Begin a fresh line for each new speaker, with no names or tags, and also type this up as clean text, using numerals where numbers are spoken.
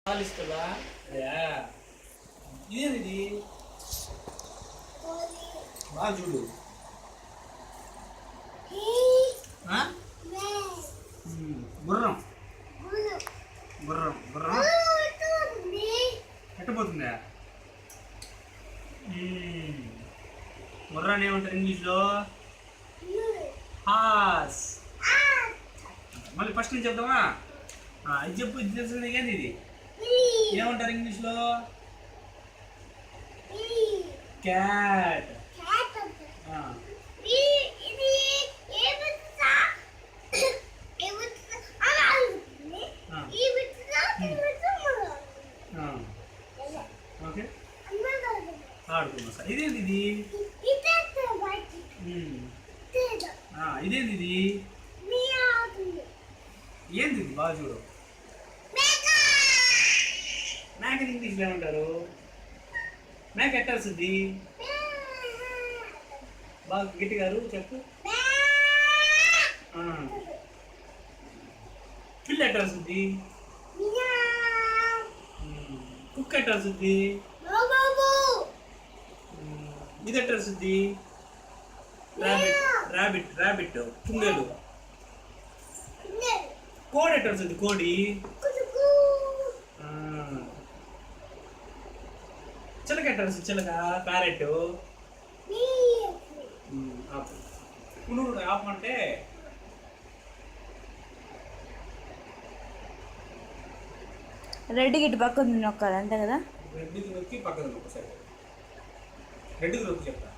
పాలిస్తుందా? ఇదేంది బాగా చూడు. గుర్రం గుర్రం గుర్రం ఎట్టపోతుందా? గుర్రాన్ని ఏమంటారు ఇంగ్లీష్లో? హార్స్. మళ్ళీ ఫస్ట్ నుంచి చెప్తామా? ఇది చెప్పు, ఇది తెలుసు ఏంది ఇది? ఏమంటారు ఇంగ్లీష్లో? క్యాట్. ఓకే ఆడుకున్నా సార్. ఇదేంది ఇది? ఇదేంది ఇది? ఏంది ఇది? బాగా చూడు. మేక ఇంగ్లీష్లో ఏమంటారు? మేక ఎట్టాల్సింది? బాగా గట్టిగా చెప్పు. పిల్ల ఎట్టాల్సింది? కుక్క ఎట్టాల్సింది? ఇది ఎట్టాల్సింది? రాబిట్ రాబిట్ రాబిట్ కుందేలు. కోడి ఎట్టాల్సింది? కోడి. చిలక ఎట్టాల్సింది? చిలక. ప్యారెట్. నువ్వు ఆపమంటే
రెడ్ గిట్ పక్కన నొక్కాలి అంతే కదా?
రెడ్డికి నొక్కి పక్కన నొక్కసారి. రెడ్డికి నొక్కి చెప్తా.